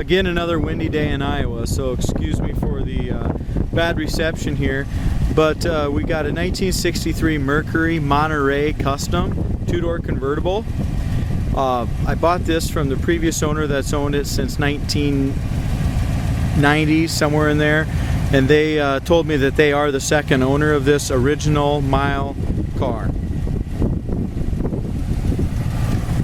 Again, another windy day in Iowa, so excuse me for the bad reception here. But we got a 1963 Mercury Monterey Custom two-door convertible. I bought this from the previous owner that's owned it since 1990, somewhere in there, and they told me that they are the second owner of this original mile car.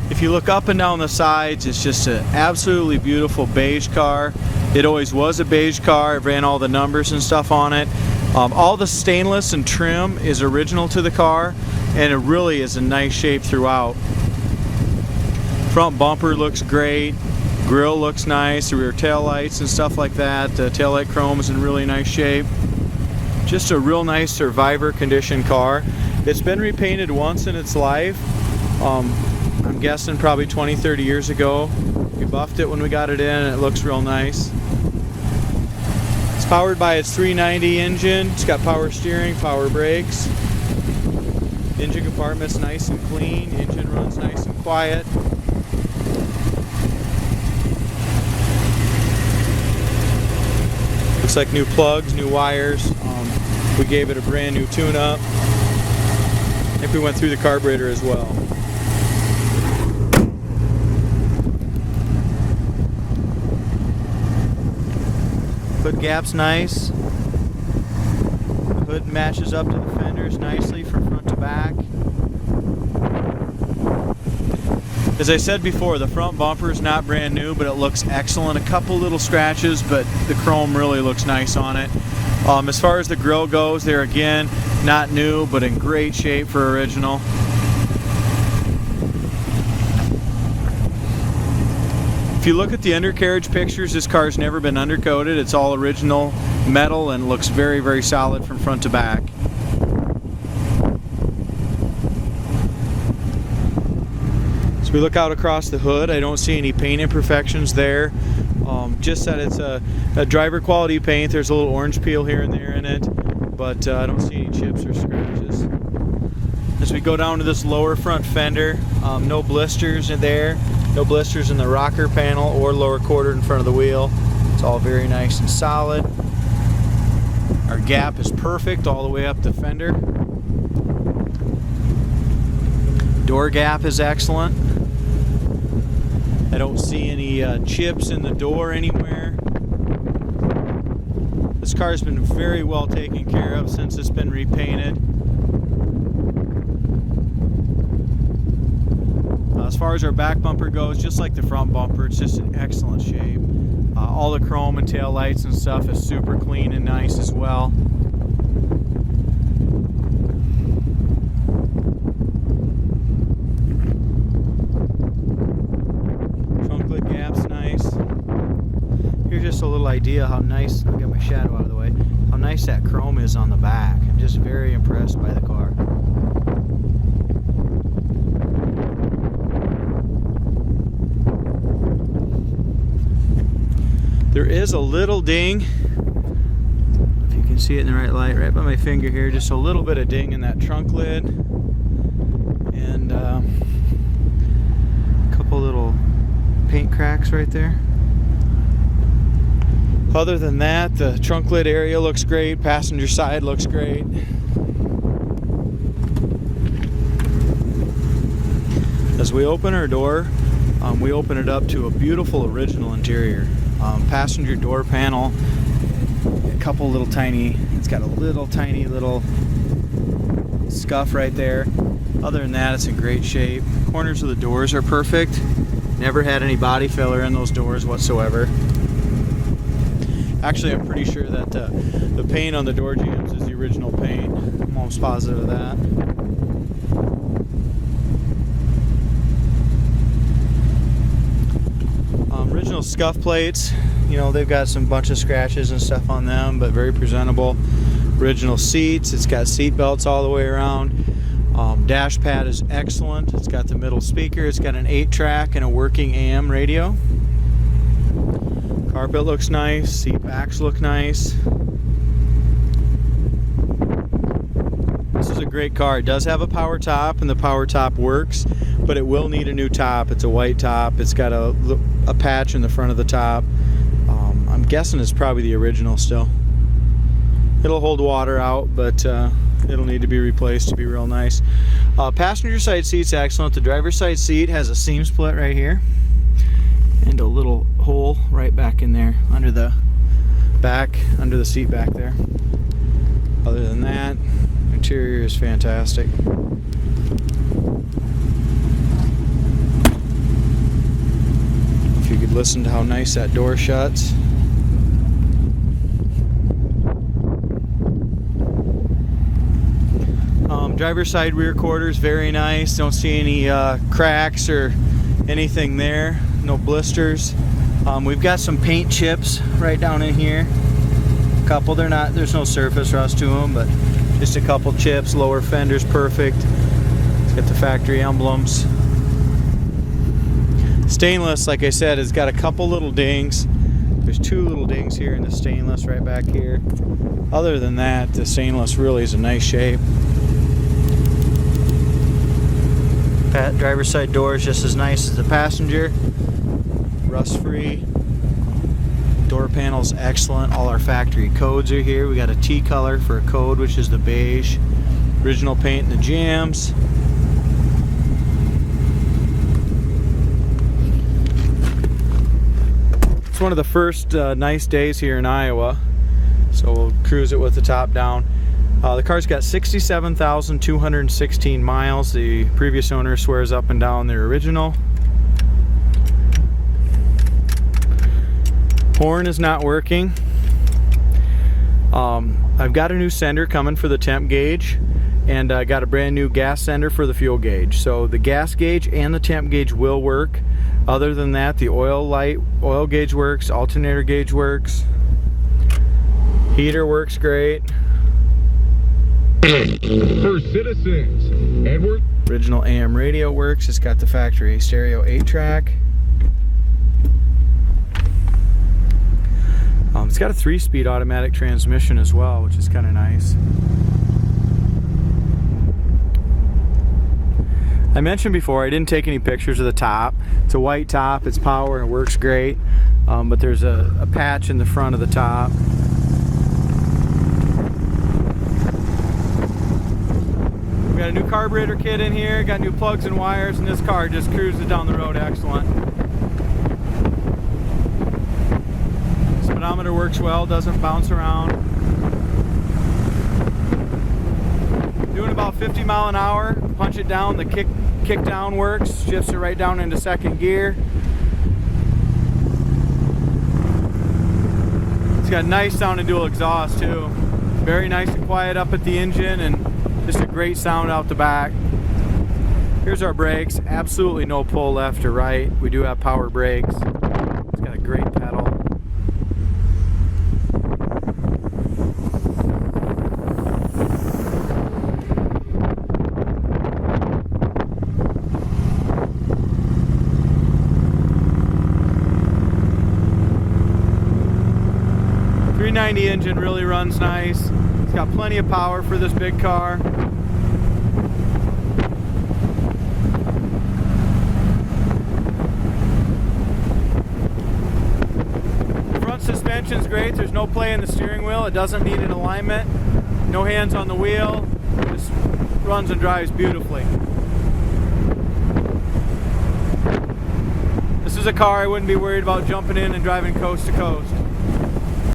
If you look up and down the sides, it's just an absolutely beautiful beige car. It always was a beige car. It ran all the numbers and stuff on it. All the stainless and trim is original to the car, and it really is in nice shape throughout. Front bumper looks great. Grille looks nice. The rear tail lights and stuff like that. The tail light chrome is in really nice shape. Just a real nice survivor condition car. It's been repainted once in its life. I'm guessing probably 20-30 years ago. We buffed it when we got it in, and it looks real nice. It's powered by its 390 engine. It's got power steering, power brakes. Engine compartment's nice and clean. Engine runs nice and quiet. Looks like new plugs, new wires. We gave it a brand new tune-up. I think we went through the carburetor as well. Hood gap's nice. The hood matches up to the fenders nicely from front to back. As I said before, the front bumper is not brand new, but it looks excellent. A couple little scratches, but the chrome really looks nice on it. As far as the grille goes, they're again not new, but in great shape for original. If you look at the undercarriage pictures, this car's never been undercoated. It's all original metal and looks very, very solid from front to back. As we look out across the hood, I don't see any paint imperfections there. Just that it's a driver quality paint. There's a little orange peel here and there in it, but I don't see any chips or scratches. As we go down to this lower front fender, no blisters in there. No blisters in the rocker panel or lower quarter in front of the wheel. It's all very nice and solid. Our gap is perfect all the way up the fender. Door gap is excellent. I don't see any chips in the door anywhere. This car's been very well taken care of since it's been repainted. As far as our back bumper goes, just like the front bumper, it's just in excellent shape. All the chrome and tail lights and stuff is super clean and nice as well. Trunk lid gap's nice. Here's just a little idea how nice, I'll get my shadow out of the way, how nice that chrome is on the back. I'm just very impressed by the car. There is a little ding, if you can see it in the right light, right by my finger here, just a little bit of ding in that trunk lid, and a couple little paint cracks right there. Other than that, the trunk lid area looks great, passenger side looks great. As we open our door, we open it up to a beautiful original interior. Passenger door panel, a couple little tiny, it's got a little tiny little scuff right there. Other than that, it's in great shape. Corners of the doors are perfect. Never had any body filler in those doors whatsoever. Actually, I'm pretty sure that the paint on the door jambs is the original paint. I'm almost positive of that. Original scuff plates, you know, they've got some bunch of scratches and stuff on them, but very presentable. Original seats, it's got seat belts all the way around. Dash pad is excellent. It's got the middle speaker, it's got an 8-track and a working AM radio. Carpet looks nice, seat backs look nice. This is a great car. It does have a power top, and the power top works. but it will need a new top. It's a white top. It's got a patch in the front of the top. I'm guessing it's probably the original still. It'll hold water out, but it'll need to be replaced to be real nice. Passenger side seat's excellent. The driver's side seat has a seam split right here and a little hole right back in there under the seat back there. Other than that, interior is fantastic. If you could listen to how nice that door shuts. Driver's side rear quarters, very nice. Don't see any cracks or anything there. No blisters. We've got some paint chips right down in here. A couple. There's no surface rust to them, but just a couple chips. Lower fender's perfect. It's got the factory emblems. Stainless, like I said, has got a couple little dings. There's 2 little dings here in the stainless right back here. Other than that, the stainless really is a nice shape. Driver's side door is just as nice as the passenger. Rust free. Door panel's excellent. All our factory codes are here. We got a T color for a code, which is the beige. Original paint in the jams. It's one of the first nice days here in Iowa, so we'll cruise it with the top down. The car's got 67,216 miles. The previous owner swears up and down their original. Horn is not working. I've got a new sender coming for the temp gauge, and I got a brand new gas sender for the fuel gauge. So the gas gauge and the temp gauge will work. Other than that, the oil gauge works, alternator gauge works, heater works great. For citizens, Edward. Original AM radio works. It's got the factory stereo 8-track. It's got a 3-speed automatic transmission as well, which is kind of nice. I mentioned before I didn't take any pictures of the top. It's a white top, it's power, and it works great. But there's a patch in the front of the top. We got a new carburetor kit in here, got new plugs and wires, and this car just cruises down the road excellent. Speedometer works well, doesn't bounce around. Doing about 50 mile an hour, punch it down, the kick down works, shifts it right down into second gear. It's got nice sounding dual exhaust too. Very nice and quiet up at the engine, and just a great sound out the back. Here's our brakes. Absolutely no pull left or right. We do have power brakes. It's got a great pedal. .390 engine really runs nice. It's got plenty of power for this big car. Front suspension's great. There's no play in the steering wheel. It doesn't need an alignment. No hands on the wheel. Just runs and drives beautifully. This is a car I wouldn't be worried about jumping in and driving coast to coast.